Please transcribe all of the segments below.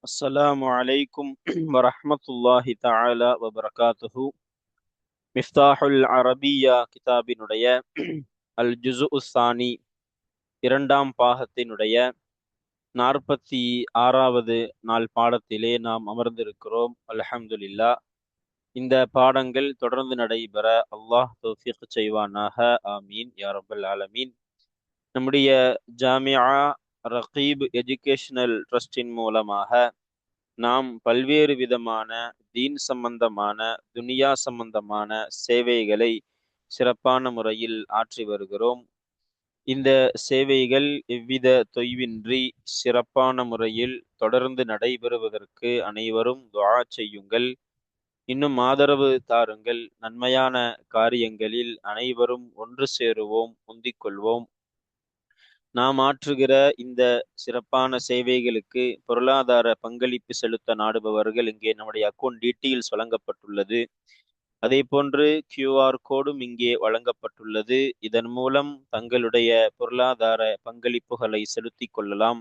السلام عليكم ورحمة الله تعالى وبركاته. மிஃப்தாஹுல் அரபியா கிதாபினுடைய அல் ஜுசு உஸ்ஸானி இரண்டாம் பாகத்தினுடைய 46வது நாள் பாடத்திலே நாம் அமர்ந்திருக்கிறோம். அல்ஹம்துலில்லா. இந்த பாடங்கள் தொடர்ந்து நடைபெற அல்லாஹ் தௌஃபீக் செய்வானாக. ஆமீன் யா ரப்பல் ஆலமீன். நம்முடைய ஜாமியா ரகீப் எஜுகேஷனல் ட்ரஸ்டின் மூலமாக நாம் பல்வேறு விதமான தீன் சம்பந்தமான துனியா சம்பந்தமான சேவைகளை சிறப்பான முறையில் ஆற்றி வருகிறோம். இந்த சேவைகள் எவ்வித தொய்வின்றி சிறப்பான முறையில் தொடர்ந்து நடைபெறுவதற்கு அனைவரும் துஆ செய்யுங்கள். இன்னும் ஆதரவு தாருங்கள். நன்மையான காரியங்களில் அனைவரும் ஒன்று சேருவோம், முந்திக் கொள்வோம். நாம் ஆற்றுகிற இந்த சிறப்பான சேவைகளுக்கு பொருளாதார பங்களிப்பு செலுத்த நாடுபவர்கள் இங்கே நம்முடைய அக்கௌண்ட் டீட்டெயில்ஸ் வழங்கப்பட்டுள்ளது. அதே போன்று கியூஆர் கோடும் இங்கே வழங்கப்பட்டுள்ளது. இதன் மூலம் தங்களுடைய பொருளாதார பங்களிப்புகளை செலுத்திக் கொள்ளலாம்.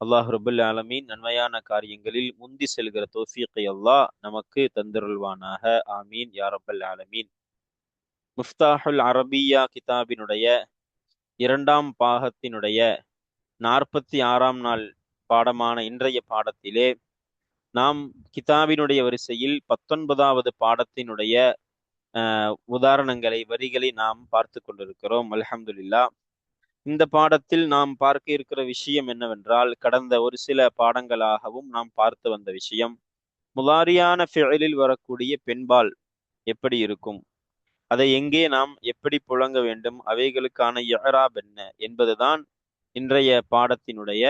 அல்லாஹ் ரபுல் ஆலமீன் நன்மையான காரியங்களில் முந்தி செல்கிற தௌஃபீகை அல்லாஹ் நமக்கு தந்தருள்வானாக. ஆமீன் யா ரப்பல் ஆலமீன். முஃப்தாஹுல் அரபியா கிதாபினுடைய இரண்டாம் பாகத்தினுடைய 46ஆம் நாள் பாடமான இன்றைய பாடத்திலே நாம் கிதாபினுடைய வரிசையில் 19வது பாடத்தினுடைய உதாரணங்களை வரிகளை நாம் பார்த்து கொண்டிருக்கிறோம். அல்ஹம்துலில்லா. இந்த பாடத்தில் நாம் பார்க்க இருக்கிற விஷயம் என்னவென்றால், கடந்த ஒரு சில பாடங்களாகவும் நாம் பார்த்து வந்த விஷயம், முலாரியான ஃபிஅலில் வரக்கூடிய பெண்பால் எப்படி இருக்கும், அதை எங்கே நாம் எப்படி புழங்க வேண்டும், அவைகளுக்கான இஅராப் என்ன என்பதுதான் இன்றைய பாடத்தினுடைய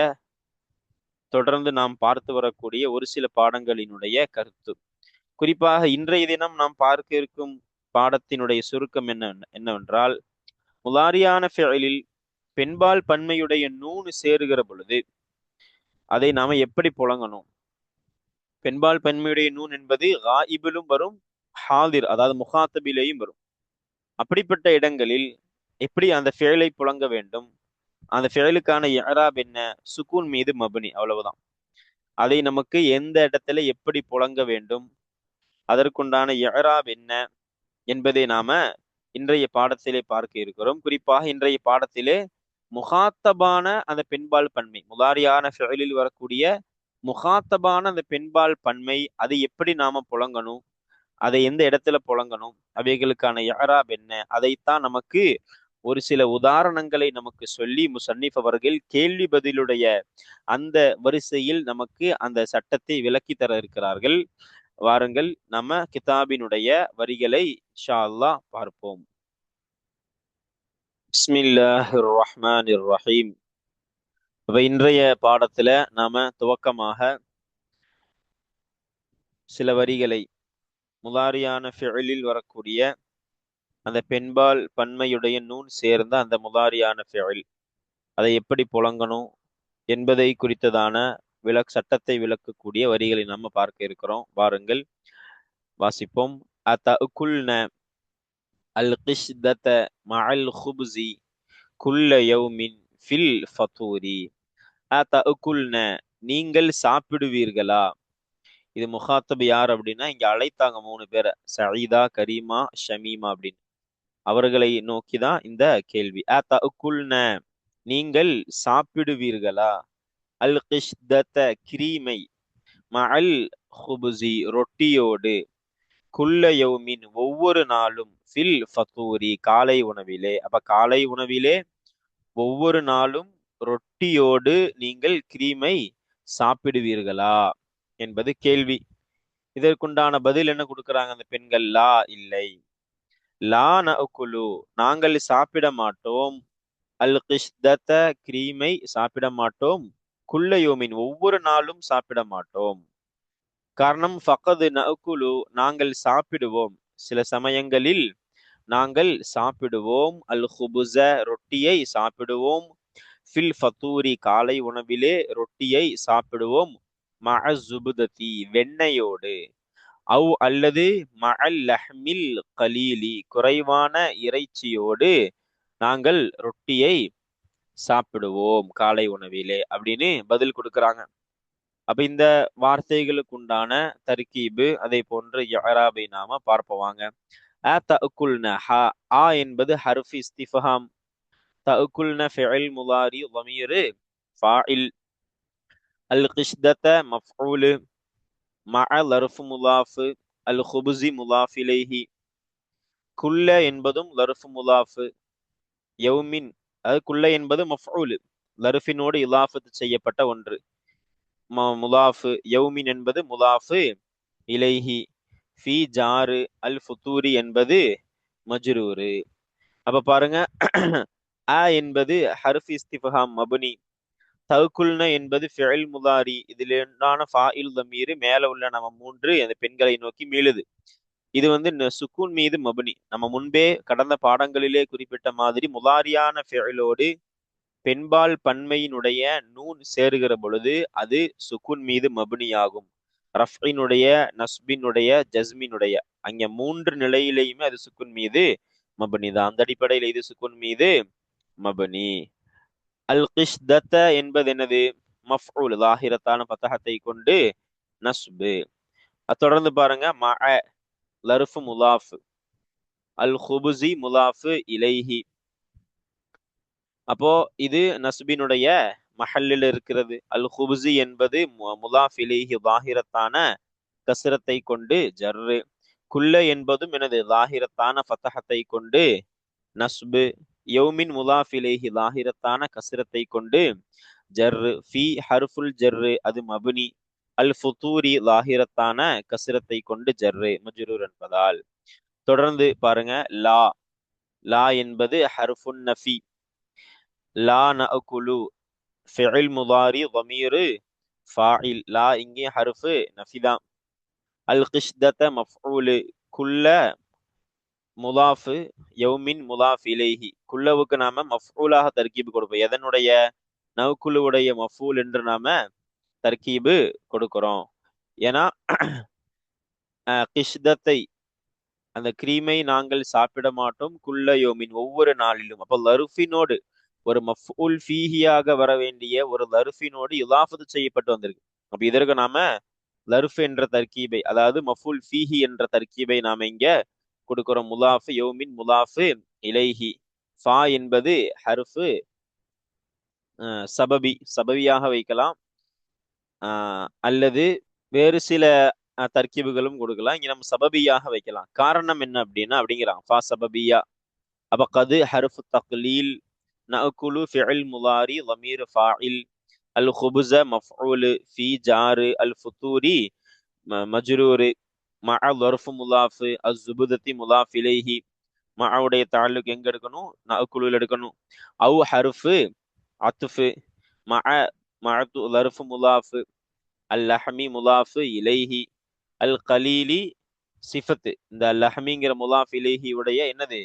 தொடர்ந்து நாம் பார்த்து வரக்கூடிய ஒரு சில பாடங்களினுடைய கருத்து. குறிப்பாக இன்றைய தினம் நாம் பார்க்க இருக்கும் பாடத்தினுடைய சுருக்கம் என்னவென்றால், முலாரியான ஃபிஅலில் பெண்பால் பன்மையுடைய நூன் சேருகிற பொழுது அதை நாம எப்படி புழங்கணும். பெண்பால் பன்மையுடைய நூன் என்பது காயிபிலும் வரும், ஹாதிர் அதாவது முகாத்தபிலேயும் வரும். அப்படிப்பட்ட இடங்களில் எப்படி அந்த ஃபிஅலை புழங்க வேண்டும், அந்த ஃபிஅலுக்கான இஅராப் என்ன, சுக்கூன் மீது மப்னி, அவ்வளவுதான். அதை நமக்கு எந்த இடத்துல எப்படி புழங்க வேண்டும், அதற்குண்டான இஅராப் என்ன என்பதை நாம இன்றைய பாடத்திலே பார்க்க இருக்கிறோம். குறிப்பாக இன்றைய பாடத்திலே முகாத்தபான அந்த பெண்பால் பன்மை, முதாரியான ஃபிஅலில் வரக்கூடிய முகாத்தபான அந்த பெண்பால் பன்மை, அதை எப்படி நாம புழங்கணும், அதை எந்த இடத்துல புழங்கணும், அவைகளுக்கான இஅராப் என்ன, அதைத்தான் நமக்கு ஒரு சில உதாரணங்களை நமக்கு சொல்லி முசன்னிஃப் அவர்கள் கேள்வி பதிலுடைய அந்த வரிசையில் நமக்கு அந்த சட்டத்தை விளக்கி தர இருக்கிறார்கள். வாருங்கள் நம்ம கிதாபினுடைய வரிகளை இன்ஷா அல்லாஹ் பார்ப்போம். பிஸ்மில்லாஹிர் ரஹ்மானிர் ரஹீம். அப்ப இன்றைய பாடத்துல நாம துவக்கமாக சில வரிகளை, முதாரியான ஃபிஅலில் வரக்கூடிய அந்த பெண்பால் பன்மையுடைய நூன் சேர்ந்த அந்த முதாரியான ஃபிஅல், அதை எப்படி புழங்கணும் என்பதை குறித்ததான சட்டத்தை விளக்கக்கூடிய வரிகளை நாம பார்க்க இருக்கிறோம். வாருங்கள் வாசிப்போம். அதகுல்ன அல் கிஷ்தத மஅல் குப்ஸி குல்ல யௌமின் ஃபில் ஃபதூரி. அதகுல்ன நீங்கள் சாப்பிடுவீர்களா. இது முகாத்தப் யார் அப்படின்னா, இங்க அழைத்தாங்க 3 பேரை, சயீதா, கரீமா, ஷமீமா அப்படின்னு. அவர்களை நோக்கிதான் இந்த கேள்வி. அதகுல்ன நீங்கள் சாப்பிடுவீர்களா, அல் கிஷ்தத கிரீமை, மஅல் குப்ஸி ரொட்டியோடு, குல்ல யௌமின் ஒவ்வொரு நாளும், ஃபில் ஃபதூரி காலை உணவிலே. அப்ப காலை உணவிலே ஒவ்வொரு நாளும் ரொட்டியோடு நீங்கள் கிரீமை சாப்பிடுவீர்களா என்பது கேள்வி. இதற்குண்டான பதில் என்ன கொடுக்குறாங்க அந்த பெண்கள்? லா, இல்லை. லா நஅகுலு நாங்கள் சாப்பிட மாட்டோம், அல் கிஷ்தத கிரீமை சாப்பிட மாட்டோம், குல்ல யௌமின் ஒவ்வொரு நாளும் சாப்பிட மாட்டோம். காரணம், ஃபகது நஅகுலு நாங்கள் சாப்பிடுவோம், சில சமயங்களில் நாங்கள் சாப்பிடுவோம், அல் குபுஸ ரொட்டியை சாப்பிடுவோம், ஃபில் ஃபதூரி காலை உணவிலே ரொட்டியை சாப்பிடுவோம், மஅ ஜுபுததி வெண்ணையோடு, அவ் அல்லது மஅல் லஹ்மில் கலீலி குறைவான இறைச்சியோடு நாங்கள் ரொட்டியை சாப்பிடுவோம் காலை உணவிலே அப்படின்னு பதில் கொடுக்குறாங்க. அப்ப இந்த வார்த்தைகளுக்கு உண்டான தர்கீபு அதே போன்று இஅராபை நாம பார்ப்போம். அ தஅக்குல்ன ஹ ஆ என்பது ஹர்ஃப் இஸ்திஃபாம். தஅக்குல்ன ஃபிஇல் முலாரி ضمீர் ஃபாயில். அல் கிஷ்தத மஃஊல். மஅ லர்ஃப் முலாஃப். அல் குப்ஸி முலாஃப் இலைஹி. குல்ல என்பதும் லர்ஃப் முலாஃப். யௌமின் அது குல்ல என்பது மஃஊல், லர்ஃபினோடு இலாஃபத் செய்யப்பட்ட ஒன்று. முலாஃப். யௌமின் என்பது முலாஃப் இலைஹி. ஃபி ஜாரு. அல் ஃபுத்தூரி என்பது மஜ்ரூரு. அப்ப பாருங்க, அ என்பது ஹர்ஃப் இஸ்திஃபாம் மப்னி. தகுல்ன என்பது ஃபிஇல் முதாரி. இதில் உண்டான ஃபாயில் தமீர் மேல உள்ள நம்ம 3 அந்த பெண்களை நோக்கி மீளுது. இது வந்து சுக்கூன் மீது மப்னி. நம்ம முன்பே கடந்த பாடங்களிலே குறிப்பிட்ட மாதிரி முதாரியான ஃபிஇலோடு பெண்பால் பன்மையினுடைய நூன் சேருகிற பொழுது அது சுக்கூன் மீது மப்னி ஆகும். ரஃபினுடைய, நஸ்பினுடைய, ஜஸ்மினுடைய அங்க 3 நிலையிலையுமே அது சுக்குன் மீது மபனி தான். அந்த அடிப்படையில் இது சுக்குன் மீது மபனி. அல் கிஷ்தத என்பது என்னது? மஃஊல், லாஹிரத்தான ஃபதஹத்தை கொண்டு நஸ்பு. தொடர்ந்து பாருங்க, மஅ லர்ஃப் முலாஃப். அல் குப்ஸி முலாஃப் இலைஹி. அப்போ இது நஸ்பினுடைய மஹல்லில் இருக்கிறது. அல் குப்ஸி என்பது முலாஃப் இலைஹி லாஹிரத்தான கஸ்ரத்தை கொண்டு ஜர்ரு. குல்ல என்பதும் எனது லாஹிரத்தான ஃபதஹத்தை கொண்டு நஸ்பு. யௌமின் முலாஃப் இலைஹி லாஹிரத்தான கஸ்ரத்தை கொண்டு ஜர்ரு. ஃபி ஹர்ஃபுல் ஜர்ரு அது மப்னி. அல் ஃபுத்தூரி லாஹிரத்தான கஸ்ரத்தை கொண்டு ஜர்ரு மஜ்ரூர் என்பதால். தொடர்ந்து பாருங்க, லா. லா என்பது ஹர்ஃபுன் நஃபி. லா நஅகுலு ஃபிஇல் முதாரி ضمீர் ஃபாயில். லா இங்கே ஹர்ஃப் நஃபி தான். அல் கிஷ்தத மஃஊல். குல்ல முலாஃப். யௌமின் முலாஃப் இலைஹி. குல்லவுக்கு நாம மஃஊலாக தர்கீபு கொடுப்போம். எதனுடைய? நவ்குலுவுடைய மஃஊல் என்று நாம தர்கீபு கொடுக்கிறோம். ஏன்னா கிஷ்தத்தை அந்த கிரீமை நாங்கள் சாப்பிட மாட்டோம் குல்ல யோமின் ஒவ்வொரு நாளிலும். அப்ப லருஃபினோடு ஒரு மஃஊல் ஃபீஹியாக வர வேண்டிய ஒரு லருஃபினோடு இலாஃபத்து செய்யப்பட்டு வந்திருக்கு. அப்ப இதற்கு நாம லர்ஃப் என்ற தர்கீபை, அதாவது மஃஊல் ஃபீஹி என்ற தர்கீபை நாம இங்க கொடுக்கிறோம். முலாஃப் யௌமின் முலாஃப் இலைஹி. ஃபா என்பது ஹர்ஃப் சபபி, சபவியாக வைக்கலாம். அல்லது வேறு சில தர்கீபுகளும் கொடுக்கலாம். இங்க நம்ம சபபியாக வைக்கலாம். காரணம் என்ன அப்படின்னா அப்படிங்கிறான், ஃபா சபபியா. அப்ப கது ஹர்ஃப் தக்லீல். நஅகுலு ஃபிஇல் முதாரி ضمீர் ஃபாயில். அல் குப்ஸ மஃஊல். ஃபி ஜாரு. அல் ஃபுத்தூரி மஜ்ரூர். மஅ லர்ஃப் முலாஃப். அஸ்ஸுபுதத்தி முலாஃப் இலைஹி. மஅவுடைய தஅல்லுக் எங்க எடுக்கணும்? நஅகுலுல எடுக்கணும். அவு ஹர்ஃப் அத்ஃப். மஅ மஅது லர்ஃப் முலாஃப். அல் லஹ்மி முலாஃப் இலைஹி. அல் கலீலி சிஃபத். இந்த லஹ்மிங்கிற முலாஃப் இலைஹி உடைய என்னது?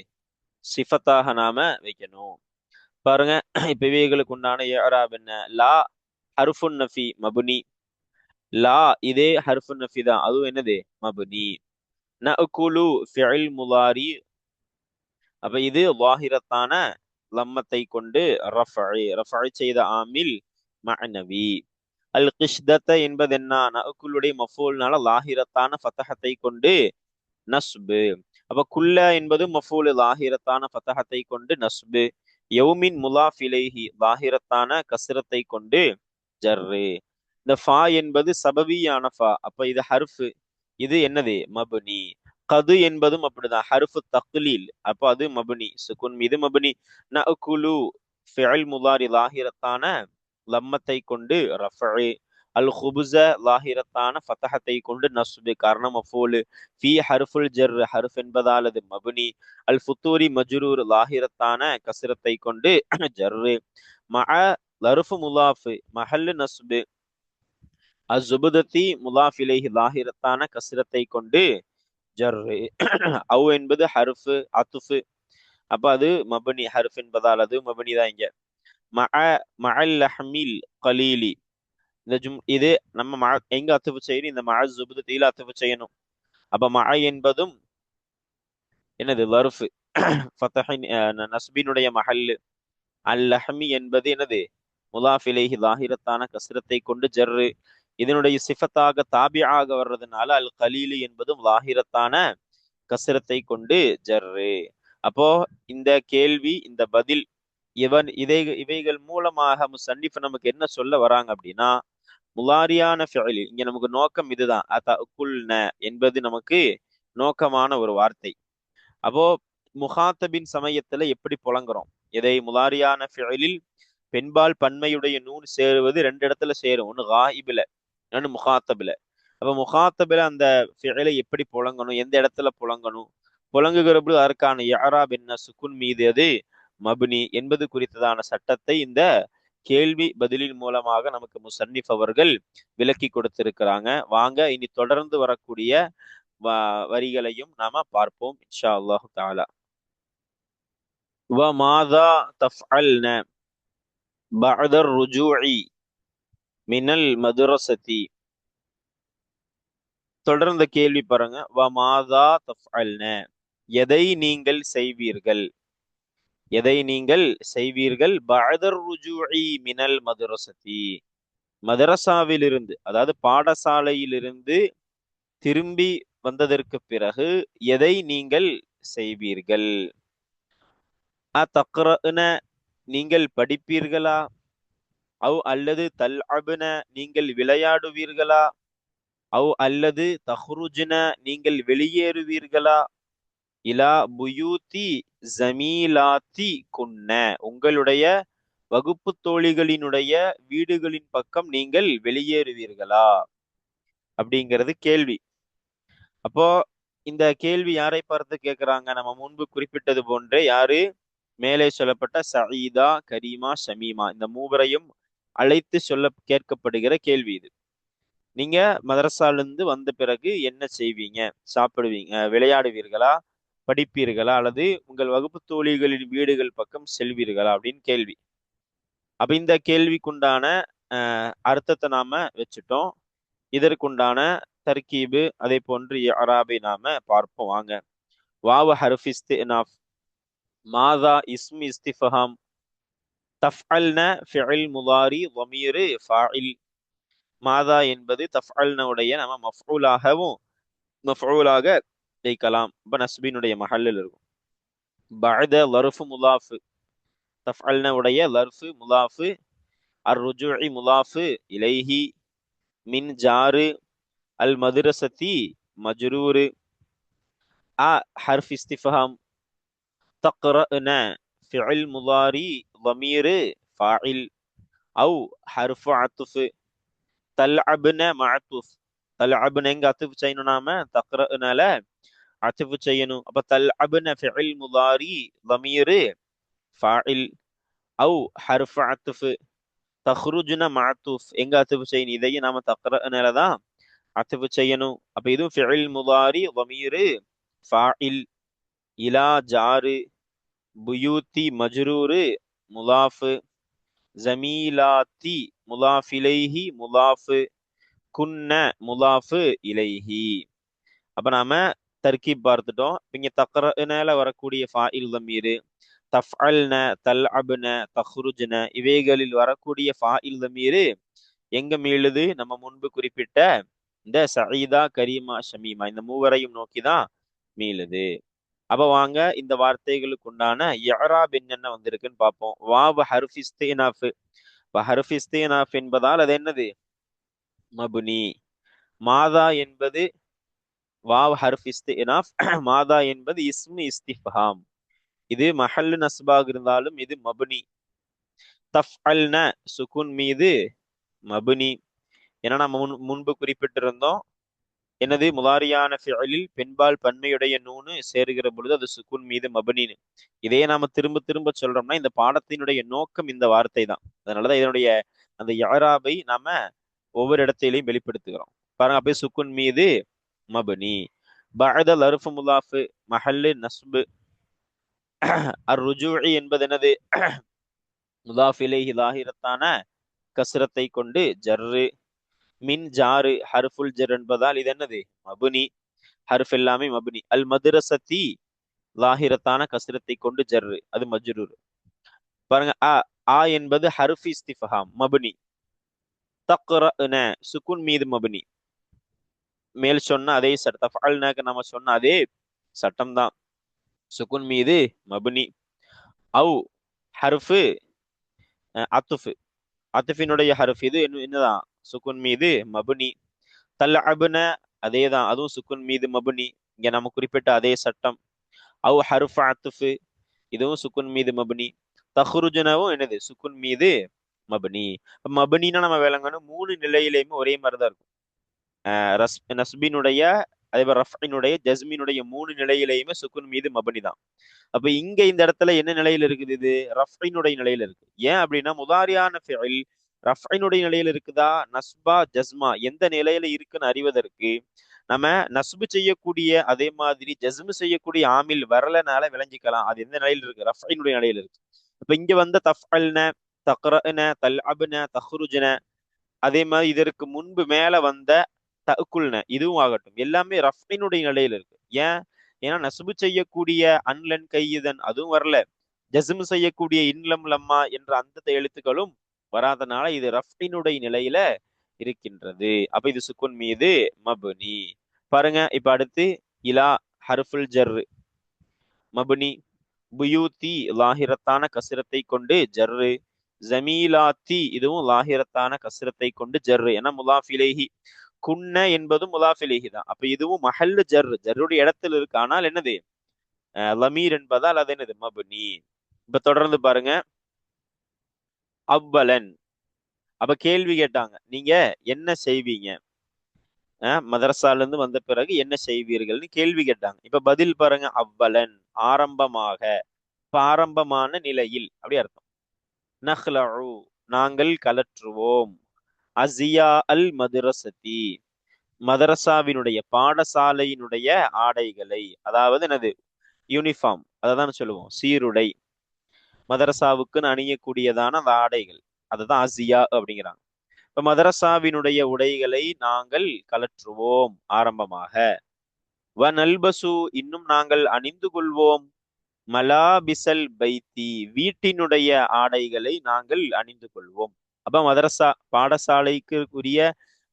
சிஃபத்தாக நாம வைக்கணும். பாருங்க, இப்ப இவைகளுக்கு உண்டான இஅராப் என்ன? லா ஹர்ஃபுன் நஃபி மப்னி. லா இதே ஹர்ஃபுன் நஃபி தான், அதுவும் என்னது? மப்னி. நஅகுலு ஃபிஇல் முதாரி. அப்ப இது லாஹிரத்தான லம்மத்தை கொண்டு ரஃபை செய்த ஆமில் மஅனவி. அல் கிஷ்தத என்பது என்ன? நஅகுலுடைய மஃஊல்னால லாஹிரத்தான ஃபதஹத்தை கொண்டு நஸ்பு. அப்ப குல்ல என்பது மஃஊல் லாஹிரத்தான ஃபதஹத்தை கொண்டு நஸ்பு. யௌமின் முலாஃப் இலைஹி லாஹிரத்தான கஸ்ரத்தை கொண்டு ஜர்ரு. இந்த ஃபா என்பது சபவியான ஃபா. அப்ப இது ஹர்ஃப், இது என்னது? மப்னி. கது என்பதும் அப்படிதான், ஹர்ஃப் தக்லீல். அப்ப அது மப்னி, சுக்குன் மீது மப்னி. நஅகுலு ஃபிஇல் முதாரி லாஹிரத்தான லம்மத்தை கொண்டு ரஃபு. அல் குப்ஸ லாஹிரத்தான ஃபதஹத்தை கொண்டு நஸ்பு, காரணம் மஃஊல். ஃபி ஹர்ஃபுல் ஜர் ஹர்ஃப் என்பதால் அது மப்னி. அல் ஃபுத்தூரி மஜ்ரூர் லாஹிரத்தான கஸ்ரத்தை கொண்டு ஜர்ரு. மஅ லர்ஃப் முலாஃப் மஹல் நஸ்பு. அஸ்ஸுபுதத்தி முலாஃப் இலைஹி லாஹிரத்தான கஸ்ரத்தை கொண்டு ஜர்ரு. அவு என்பது ஹர்ஃப் அத்ஃப். அப்ப அது மப்னி, ஹர்ஃப் என்பதால் அது மப்னி தான் இங்க. மஅல் லஹ்மில் கலீலி. இந்த இது நம்ம எங்க அத்துஃபு செய்யணும்? இந்த மஅ ஸுபுதத்தில அத்துஃபு செய்யணும். அப்ப மஅ என்பதும் என்னது? லர்ஃப் ஃபதஹின் நஸ்பினுடைய மஹல். அல் லஹ்மி என்பது என்னது? முலாஃப் இலைஹி லாஹிரத்தான கஸ்ரத்தை கொண்டு ஜர்ரு. இதனுடைய சிஃபத்தாக தாபியாக வர்றதுனால அல் கலீலு என்பதும் லாஹிரத்தான கசரத்தை கொண்டு ஜர்ரு. அப்போ இந்த கேள்வி, இந்த பதில், இவைகள் மூலமாக முசன்னிஃப் நமக்கு என்ன சொல்ல வராங்க அப்படின்னா, முலாரியான ஃபிஅலி, இங்க நமக்கு நோக்கம் இதுதான். அதகுல்ன என்பது நமக்கு நோக்கமான ஒரு வார்த்தை. அப்போ முகாத்தபின் சமயத்துல எப்படி புழங்குறோம்? இதை முலாரியான ஃபிஅலில் பெண்பால் பன்மையுடைய நூன் சேருவது ரெண்டு இடத்துல சேரும். ஒன்று காயிபில, இன்னொன்று முகாத்தபில. அப்ப முகாத்தபில அந்த ஃபிஅலை எப்படி புழங்கணும், எந்த இடத்துல புழங்கணும், புழங்குகிற பொழுது அதற்கான இஅராப் என்ன, சுக்குன் மீது அது மப்னி என்பது குறித்ததான சட்டத்தை இந்த கேள்வி பதிலின் மூலமாக நமக்கு முசன்னிஃப் அவர்கள் விளக்கி கொடுத்திருக்கிறாங்க. வாங்க இனி தொடர்ந்து வரக்கூடிய வரிகளையும் நாம பார்ப்போம் இன்ஷா அல்லாஹு தஆலா. وماذا تفعلن بعد الرجوع من المدرسة. தொடர்ந்த கேள்வி பாருங்க. وماذا تفعلن, எதை நீங்கள் செய்வீர்கள், எதை நீங்கள் செய்வீர்கள், بعد الرجوع من المدرسة, மதரசாவிலிருந்து, அதாவது பாடசாலையிலிருந்து திரும்பி வந்ததற்கு பிறகு எதை நீங்கள் செய்வீர்கள். தக்ரஅன, நீங்கள் படிப்பீர்களா, அவ் அல்லது தல்அப்ன, நீங்கள் விளையாடுவீர்களா, அவ் அல்லது தஹ்ருஜ்ன, நீங்கள் வெளியேறுவீர்களா, இலா புயூத்தி ஜமீலாத்தி குன்ன, உங்களுடைய வகுப்பு தோழிகளினுடைய வீடுகளின் பக்கம் நீங்கள் வெளியேறுவீர்களா அப்படிங்கிறது கேள்வி. அப்போ இந்த கேள்வி யாரை பார்த்து கேட்கிறாங்க? நம்ம முன்பு குறிப்பிட்டது போன்றே யாரு, மேலே சொல்லப்பட்ட சயீதா, கரீமா, ஷமீமா, இந்த மூவரையும் அழைத்து சொல்ல கேட்கப்படுகிற கேள்வி இது. நீங்க மதரசாலிருந்து வந்த பிறகு என்ன செய்வீங்க? சாப்பிடுவீங்க, விளையாடுவீர்களா, படிப்பீர்களா, அல்லது உங்கள் வகுப்பு தோழிகளின் வீடுகள் பக்கம் செல்வீர்களா அப்படின்னு கேள்வி. அப்ப இந்த கேள்விக்குண்டான அர்த்தத்தை நாம வச்சுட்டோம். இதற்குண்டான தர்கீபு, அதே போன்று அராபை நாம பார்ப்போம் வாங்க. வாவ ஹர்ஃப் இஸ்தினாஃப், மாதா இஸ்மி இஸ்திஃபஹாம், தஃஅல்ன ஃபிஇல் முதாரி ضمீர் ஃபாஇல். மாதா என்பது தஃஅல்ன உடைய நம்ம மஃஊலாக வைக்கலாம். இப்ப நஸ்பினுடைய மஹல்லில் இருக்கும். பஅத லர்ஃப் முலாஃப், தஃஅல்ன உடைய லர்ஃப் முலாஃப், அர்-ருஜூஇ முலாஃப் இலைஹி, மின் ஜாரு, அல் மதுரசதி மஜ்ரூர், ஹர்ஃப் இஸ்திஃபாம், தக்ரஅன ஃபிஇல் முதாரி ضمீர் ஃபாஇல், அவ் ஹர்ஃப் அத்ஃப், தல்அப்ன மஅத்துஃப், தல்அப்ன எங்க அத்ஃப் செய்யணும், நாம தக்ரஅனால அத்ஃப் செய்யணும். அப்ப தல்அப்ன ஃபிஇல் முதாரி ضمீர் ஃபாஇல், அவ் ஹர்ஃப் அத்ஃப், தஹ்ருஜ்ன மஅத்துஃப், எங்க அத்ஃப் செய்யணும், இதையும் நாம தக்ரஅனால தான் அத்ஃப் செய்யணும். அப்ப இதுவும் ஃபிஇல் முதாரி ضمீர் ஃபாஇல், இலா ஜாரு, புயூத்தி மஜ்ரூர் முலாஃப், ஜமீலாத்தி முலாஃப் இலைஹி முலாஃப், குன்ன முலாஃப் இலைஹி. அப்ப நாம தர்கீப் பார்த்துட்டோம். இங்க தக்ரஅனால வரக்கூடிய ஃபாஇல் ضمீர், தஃஅல்ன, தல்அப்ன, தஹ்ருஜ்ன, இவைகளில் வரக்கூடிய ஃபாஇல் ضمீர் எங்க மீளுது? நம்ம முன்பு குறிப்பிட்ட இந்த சயீதா, கரீமா, ஷமீமா, இந்த மூவரையும் நோக்கிதான் மீளுது. அப்ப வாங்க இந்த வார்த்தைகளுக்கு உண்டான இஅராப் என்னென்ன வந்திருக்குன்னு பார்ப்போம். வாவ் ஹர்ஃப் இஸ்தினாஃப், ஹர்ஃப் இஸ்தினாஃப் என்பதால் அது என்னது? மப்னி. மாதா என்பது வாவ் ஹர்ஃப் இஸ்தினாஃப், மாதா என்பது இஸ்மு இஸ்திஃபாம், இது மஹல்லு நஸ்பாக இருந்தாலும் இது மப்னி. தஃஅல்ன சுகுன் மீது மப்னி. ஏன்னா நம்ம முன்பு குறிப்பிட்டிருந்தோம், என்னது, முதாரியான ஃபிஅலில் பெண்பால் பன்மையுடைய நூனு சேருகிற பொழுது அது சுக்குன் மீது மபனின்னு. இதையே நாம திரும்ப திரும்ப சொல்றோம்னா இந்த பாடத்தினுடைய நோக்கம் இந்த வார்த்தை தான். அதனாலதான் இதனுடைய அந்த இஅராபை நாம ஒவ்வொரு இடத்திலையும் வெளிப்படுத்துகிறோம். பாருங்க, அப்படியே சுக்குன் மீது மபனி. பஅத லர்ஃப் முலாஃப் மஹல்லு நஸ்பு. அர்-ருஜூஇ என்பது என்னது? முலாஃப் இலைஹி லாஹிரத்தான கஸ்ரத்தை கொண்டு ஜர்ரு. மின் ஜாரு ஹர்ஃபுல் ஜர் என்பதால் இது என்னது? மபுனி. ஹர்ஃப் எல்லாமே மபுனி. அல் மதுரசதி லாஹிரத்தான கஸ்ரத்தை கொண்டு ஜர்ரு, அது மஜ்ரூர். பாருங்க, ஆ என்பது ஹர்ஃப் இஸ்திஃபாம் மபுனி. தக்ரஅன சுக்குன் மீது மபனி. மேல் சொன்ன அதே சட்டம், தஃஅல்னாக்கு நம்ம சொன்ன அதே சட்டம் தான். சுக்குன் மீது மபனி. அவு ஹர்ஃபு அத்துஃபு, அத்துஃபினுடைய ஹர்ஃப் இது என்னதான் சுக்குன் மீது மபனி. தல்அப்ன அதேதான், அதுவும் சுக்குன் மீது மபனி. இங்க நம்ம குறிப்பிட்ட அதே சட்டம். அவு ஹர்ஃப் அத்துஃபு, இதுவும் சுக்குன் மீது மபனி. தஹ்ருஜனவும் என்னது சுக்குன் மீது மபனி. மபனினா நம்ம விளங்கணும், மூணு நிலையிலையுமே ஒரே மாதிரி தான் இருக்கும். நஸ்பினுடைய அதே மாதிரி ரஃபினுடைய ஜஸ்மினுடைய மூணு நிலையிலையுமே சுக்குன் மீது மபனி தான். அப்ப இங்க இந்த இடத்துல என்ன நிலையில இருக்குது? இது ரஃபினுடைய நிலையில இருக்கு. ஏன் அப்படின்னா முதாரியான ஃபிஇல் ரஃபினுடைய நிலையில இருக்குதா நஸ்பா ஜஸ்மா எந்த நிலையில இருக்குன்னு அறிவதற்கு நம்ம நஸ்பு செய்யக்கூடிய அதே மாதிரி ஜஸ்மு செய்யக்கூடிய ஆமில் வரலனால விளங்கிக்கலாம் அது எந்த நிலையில இருக்கு, ரஃபினுடைய நிலையில இருக்கு. இப்ப இங்க வந்த தஃஅல்ன தக்ரஅன தல்அப்ன தஹ்ருஜன, அதே மாதிரி இதற்கு முன்பு மேல வந்த தஅக்குல்ன இதுவும் ஆகட்டும், எல்லாமே ரஃபினுடைய நிலையில இருக்கு. ஏன்? ஏன்னா நஸ்பு செய்யக்கூடிய அன்லன் கையுதன் அதுவும் வரல, ஜஸ்மு செய்யக்கூடிய இன்லம் லம்மா என்ற அந்த எழுத்துக்களும் வராதனால இது ரஃபினுடைய நிலையில இருக்கின்றது. அப்ப இது சுக்குன் மீது மபுனி. பாருங்க இப்ப அடுத்து இலா ஹர்ஃபுல் ஜர் மபுனி. புயூத்தி லாஹிரத்தான கசிரத்தை கொண்டு ஜர்ரு. ஜமீலாத்தி இதுவும் லாஹிரத்தான கசிரத்தை கொண்டு ஜர்ரு. ஏன்னா முலாஃபிலேஹி குன்ன என்பதும் முலாஃபிலேஹி தான். அப்ப இதுவும் மஹல்லு ஜர், ஜர்ருடைய இடத்துல இருக்கு. ஆனால் என்னது லமீர் என்பதால் அது என்னது மபுனி. இப்ப தொடர்ந்து பாருங்க அவ்வலன். அப்ப கேள்வி கேட்டாங்க, நீங்க என்ன செய்வீங்க, மதரசால இருந்து வந்த பிறகு என்ன செய்வீர்கள்னு கேள்வி கேட்டாங்க. இப்ப பதில் பாருங்க, அவ்வலன் ஆரம்பமாக, இப்ப ஆரம்பமான நிலையில் அப்படி அர்த்தம். நஹ்லஉ நாங்கள் கலற்றுவோம். அசியா அல் மதுரசதி மதரசாவினுடைய பாடசாலையினுடைய ஆடைகளை, அதாவது என்னது யூனிஃபார்ம் அததான் சொல்லுவோம், சீருடை, மதரசாவுக்குன்னு அணியக்கூடியதான அந்த ஆடைகள், அதுதான் அசியா அப்படிங்கிறாங்க. இப்ப மதரசாவினுடைய உடைகளை நாங்கள் கலற்றுவோம் ஆரம்பமாக. வ நல்பசு இன்னும் நாங்கள் அணிந்து கொள்வோம். மலாபிசல் பைத்தி வீட்டினுடைய ஆடைகளை நாங்கள் அணிந்து கொள்வோம். அப்ப மதரசா பாடசாலைக்கு உரிய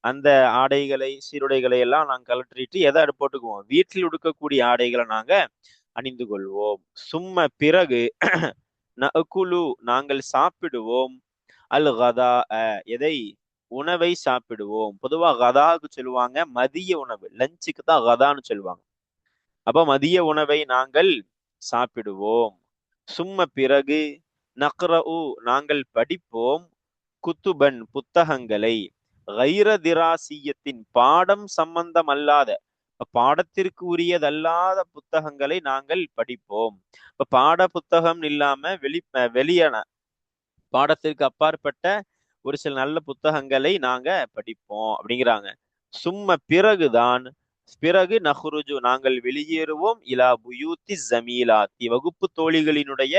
அந்த ஆடைகளை சீருடைகளை எல்லாம் நாங்கள் கலற்றிட்டு எதை போட்டுக்குவோம், வீட்டில் உடுக்கக்கூடிய ஆடைகளை நாங்க அணிந்து கொள்வோம். சும்ம பிறகு நகுலு நாங்கள் சாப்பிடுவோம். அல் கதா எதை உணவை சாப்பிடுவோம். பொதுவா கதாவுக்கு சொல்லுவாங்க மதிய உணவு, லஞ்சுக்கு தான் கதான்னு சொல்லுவாங்க. அப்ப மதிய உணவை நாங்கள் சாப்பிடுவோம். சும்ம பிறகு நக்ரஉ நாங்கள் படிப்போம். குத்துபன் புத்தகங்களை, கைர திராசியத்தின் பாடம் சம்பந்தம் அல்லாத பாடத்திற்கு உரியதல்லாத புத்தகங்களை நாங்கள் படிப்போம். இப்ப பாட புத்தகம் இல்லாம வெளியான பாடத்திற்கு அப்பாற்பட்ட ஒரு சில நல்ல புத்தகங்களை நாங்க படிப்போம் அப்படிங்கிறாங்க. சும்ம பிறகுதான் பிறகு நஹ்ருஜு நாங்கள் வெளியேறுவோம். இலா புயூத்தி ஜமீலாத்தி வகுப்பு தோழிகளினுடைய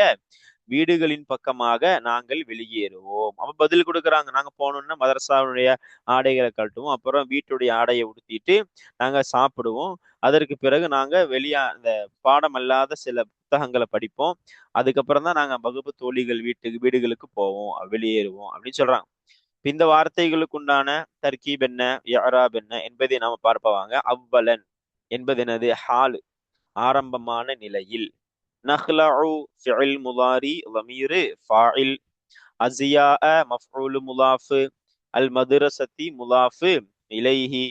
வீடுகளின் பக்கமாக நாங்கள் வெளியேறுவோம். அப்ப பதில் கொடுக்குறாங்க, நாங்க போனோம்னா மதரசாவுடைய ஆடைகளை கழட்டுவோம், அப்புறம் வீட்டுடைய ஆடையை உடுத்திட்டு நாங்க சாப்பிடுவோம். அதற்கு பிறகு நாங்க அந்த பாடம் அல்லாத சில புத்தகங்களை படிப்போம். அதுக்கப்புறம் தான் நாங்க வகுப்பு தோழிகள் வீடுகளுக்கு போவோம், வெளியேறுவோம் அப்படின்னு சொல்றாங்க. இந்த வார்த்தைகளுக்கு உண்டான தர்கீப் என்ன, இஅராப் என்ன என்பதை நாம பார்ப்பவாங்க. அவ்வலன் என்பது என்னது, ஹால் ஆரம்பமான நிலையில். நஹ்லஉ ஃபிஇல் முதாரி ضمீர் ஃபாயில். அஸியாஅ மஃஊல் முலாஃப். அல் மத்ரஸதி முலாஃப் இலைஹி.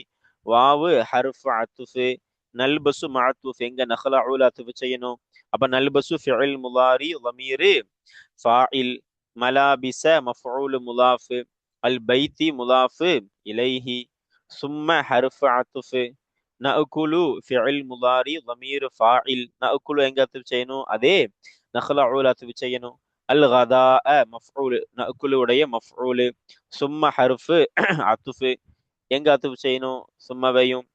வாவு ஹர்ஃப் அத்ஃப். நல்பசு மஅத்துஃப், எங்க நஹ்லஉ அத்ஃப் செய்யணும். அப்ப நல்பசு ஃபிஇல் முதாரி ضمீர் ஃபாயில். மலாபிஸ மஃஊல் முலாஃப். அல் பைத்தி முலாஃப் இலைஹி. சும்ம ஹர்ஃப் அத்ஃப். நஅகுலு ஃபிஇல் முதாரி ضمீர் ஃபாயில். நஅகுலு எங்க அத்ஃப் செய்யணும், அதே நஹ்லஉ அத்ஃப் செய்யணும். அல் கதாஅ மஃஊல் நஅகுலு உடைய மஃஊல். சும்ம ஹர்ஃப் அத்ஃப் எங்க அத்ஃப் செய்யணும், சும்மவையும்.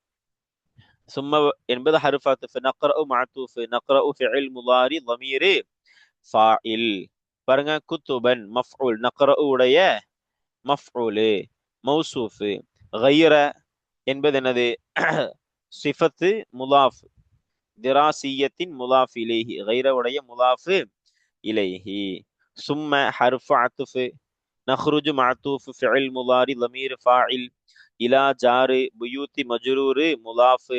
சும்ம என்பது ஹர்ஃப் அத்ஃப். நக்ரஉ மஅத்தூஃப். நக்ரஉ ஃபிஇல் முதாரி ضمீர் ஃபாயில். பாருங்க குத்துபன் மஃஊல், நக்ரஉ உடைய மஃஊல் மௌசூஃப். கைர என்பது என்னது, சிஃபத்து முலாஃப். திராசியத்தின் முலாஃப் இலைஹி, கைர உடைய முலாஃப் இலைஹி. சும்ம ஹர்ஃப் அத்ஃப் நஹ்ருஜு மஅத்தூஃப் ஃபிஇல் முலாரி லமீர் ஃபாஇல் இலா ஜாரு புயூத்தி மஜ்ரூரு முலாஃப்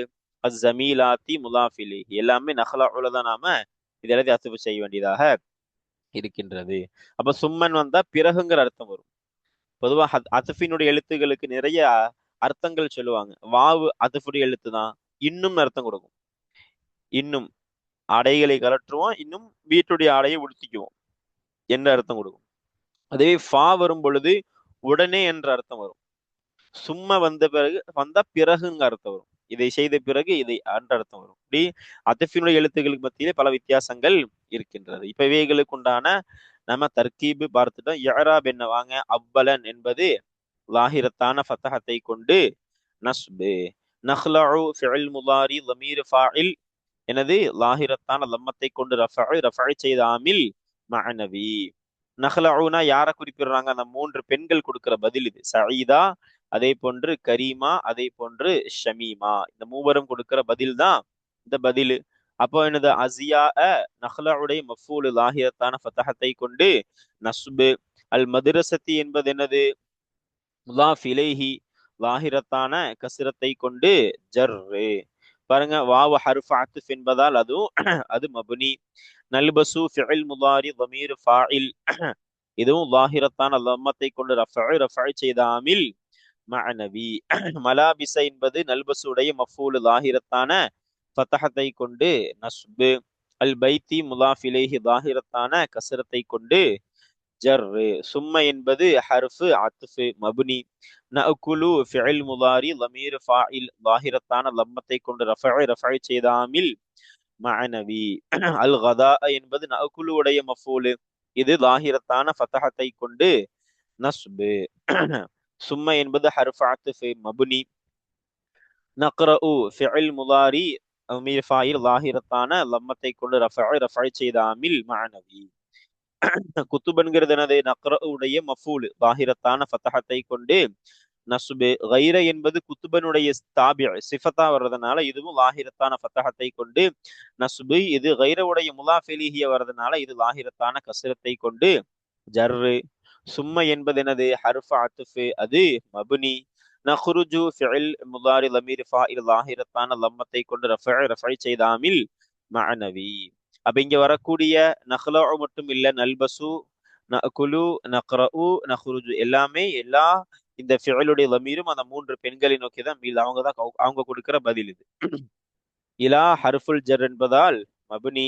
அஸ்ஸமீலாத்தி முலாஃப் இலைஹி எல்லாமே நஹ்லஉல தான் நாம இது எல்லாத்தையும் அசுப்பு செய்ய வேண்டியதாக இருக்கின்றது. அப்ப சும்மன் வந்தா பிறகுங்கிற அர்த்தம் வரும். பொதுவா அத்துஃபினுடைய எழுத்துகளுக்கு நிறைய அர்த்தங்கள் சொல்லுவாங்க. வாவு அத்துஃபுடைய எழுத்து தான். இன்னும் அர்த்தம் கொடுக்கும். இன்னும் ஆடைகளை கலற்றுவோம், இன்னும் வீட்டுடைய ஆடையை உடுத்திக்குவோம் என்ற அர்த்தம் கொடுக்கும். அதே ஃபா வரும் பொழுது உடனே என்ற அர்த்தம் வரும். சும்மா வந்த பிறகு வந்தா பிறகுங்க அர்த்தம் வரும். இதை செய்த பிறகு இதை என்ற அர்த்தம் வரும். இப்படி அத்தஃபினுடைய எழுத்துக்களுக்கு மத்தியிலே பல வித்தியாசங்கள் இருக்கின்றது. இப்ப இவைகளுக்கு உண்டான நம்ம தர்கீபு பார்த்துட்டோம். இஅராப் என்ன வாங்க? அவ்வலன் என்பது லாஹிரத்தான ஃபத்தஹத்தை கொண்டு நஸ்பு. நஹ்லஉ ஃபிஇல் முலாரி லமீர் ஃபாஇல் எனது லாஹிரத்தான லம்மத்தை கொண்டு ரஃபை செய்த ஆமில் மஅனவி. நஹ்லஉனா யாரை குறிப்பிடுறாங்க? அந்த 3 பெண்கள் கொடுக்கிற பதில் இது. சயீதா, அதே போன்று கரீமா, அதே போன்று ஷமீமா. இந்த மூவரும் கொடுக்கிற பதில் தான் இந்த பதில். அப்போ எனது அசியா நஹ்லஉடைய மஃபூல் லாஹிரத்தான ஃபத்தஹத்தை கொண்டு நஸ்பு. அல் மதுரசத்தி என்பது என்னது? முலாஃப் இலைஹி லாஹிரத்தான கசிரத்தை கொண்டு ஜர்ரு. பாருங்க, வாவ ஹர்ஃப் அத்ஃப் என்பதால் அதுவும் அது மப்னி. நல்பசு ஃபிஇல் முதாரி ضمீர் ஃபாஇல் இதுவும் லாஹிரத்தான லம்மத்தை கொண்டு ரஃபை செய்த ஆமில் மஅனவி. மலாபிச என்பது நல்பசுடைய மஃபூல் லாஹிரத்தான ஃபத்தஹத்தை கொண்டு நஸ்பு. அல் பைத்தி முலாஃப் இலைஹி லாஹிரத்தான கஸ்ரத்தை கொண்டு ஜர்ரு. சும்ம என்பது ஹர்ஃபு அத்ஃப் மப்னி. நஅகுலு ஃபிஇல் முதாரி ضمீர் ஃபாஇல் லாஹிரத்தான லம்மத்தை கொண்டு ரஃபை செய்த ஆமில் மஅனவி. அல் கதா என்பது நஅகுலு உடைய மஃபூல், இது லாஹிரத்தான ஃபத்தஹத்தை கொண்டு நஸ்பு. சும்ம என்பது ஹர்ஃப் அத்ஃப் மப்னி. நக்ரஉ ஃபிஇல் முதாரி ضمீர் ஃபாஇல் லாஹிரத்தான லம்மத்தை கொண்டு ரஃபை செய்த ஆமில் மஅனவி. குத்துபன்கிறது எனது நக்ர உடைய மஃபூல் லாஹிரத்தான ஃபத்தஹத்தை கொண்டு நஸ்பு. கைர என்பது குத்துபனுடைய தாபி சிஃபத்தா வர்றதுனால இதுவும் லாஹிரத்தான ஃபத்தஹத்தை கொண்டு நஸ்பு. இது கைரவுடைய முலாஃப் இலைஹி வர்றதுனால இது லாஹிரத்தான கஸ்ரத்தை கொண்டு ஜர்ரு. சும்ம என்பது எனது ஹர்ஃப் அத்ஃப், அது மப்னி. நஹ்ருஜு ஃபிஇல் முதாரி லமீர் ஃபாஇல் லாஹிரத்தான லம்மத்தை கொண்டு ரஃபை செய்த ஆமில் மஅனவி. அப்ப இங்க வரக்கூடிய நஹ்லஉ மட்டும் இல்ல, நல்பசு, நஅகுலு, நக்ரஉ, நஹ்ருஜு எல்லாமே எல்லா இந்த ஃபிஇலுடைய லமீரும் அந்த 3 பெண்களை நோக்கி தான் மீள். அவங்க கொடுக்கிற பதில் இது. இலா ஹர்ஃபுல் ஜர் என்பதால் மப்னி.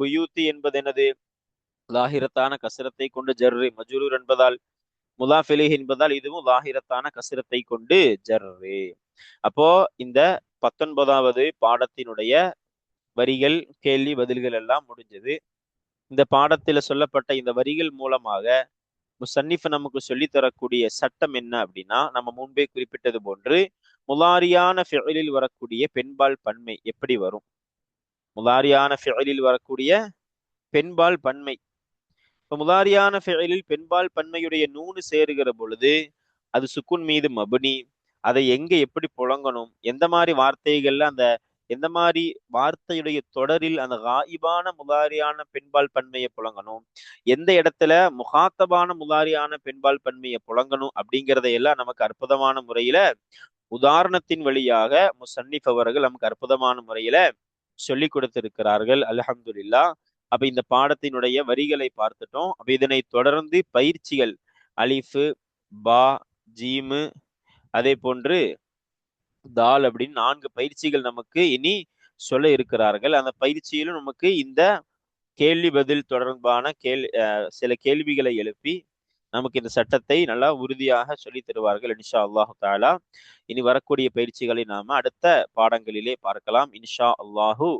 புயூத்தி என்பது என்னது? லாஹிரத்தான கஸ்ரத்தை கொண்டு ஜர்ரு. மஜ்ரூர் என்பதால் முலாஃப் இலைஹி என்பதால் இதுவும் லாஹிரத்தான கஸ்ரத்தை கொண்டு ஜர்ரு. அப்போ இந்த 19வது பாடத்தினுடைய வரிகள், கேள்வி பதில்கள் எல்லாம் முடிஞ்சது. இந்த பாடத்துல சொல்லப்பட்ட இந்த வரிகள் மூலமாக முசன்னிஃப் நமக்கு சொல்லி தரக்கூடிய சட்டம் என்ன அப்படின்னா, நம்ம முன்பே குறிப்பிட்டது போன்று முலாரியான ஃபிஇலில் வரக்கூடிய பெண்பால் பன்மை எப்படி வரும்? முலாரியான ஃபிஇலில் வரக்கூடிய பெண்பால் பன்மை. இப்ப முலாரியான ஃபிஇலில் பெண்பால் பன்மையுடைய நூனு சேருகிற பொழுது அது சுக்குன் மீது மப்னி. அதை எங்க எப்படி புழங்கணும், எந்த மாதிரி வார்த்தைகள்ல அந்த எந்த மாதிரி வார்த்தையுடைய தொடரில் அந்த காயிபான முலாரியான பெண்பால் பன்மையை புழங்கணும், எந்த இடத்துல முகாத்தபான முலாரியான பெண்பால் பன்மையை புழங்கணும் அப்படிங்கிறதையெல்லாம் நமக்கு அற்புதமான முறையில உதாரணத்தின் வழியாக முசன்னிஃப் அவர்கள் நமக்கு அற்புதமான முறையில சொல்லி கொடுத்திருக்கிறார்கள். அல்ஹம்துலில்லாஹ். அப்ப இந்த பாடத்தினுடைய வரிகளை பார்த்துட்டோம். அப்ப இதனை தொடர்ந்து பயிற்சிகள் அலிஃபு, பா, ஜீமு, அதே போன்று தால் அப்படின்னு 4 பயிற்சிகள் நமக்கு இனி சொல்ல இருக்கிறார்கள். அந்த பயிற்சியிலும் நமக்கு இந்த கேள்வி பதில் தொடர்பான சில கேள்விகளை எழுப்பி நமக்கு இந்த சட்டத்தை நல்லா உறுதியாக சொல்லி தருவார்கள் இன்ஷா அல்லாஹு தாலா. இனி வரக்கூடிய பயிற்சிகளை நாம அடுத்த பாடங்களிலே பார்க்கலாம் இன்ஷா அல்லாஹு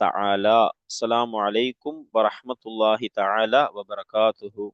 தஆலா. அஸ்ஸலாமு அலைக்கும் வரஹ்மத்துல்லாஹி தஆலா வபரகாத்துஹு.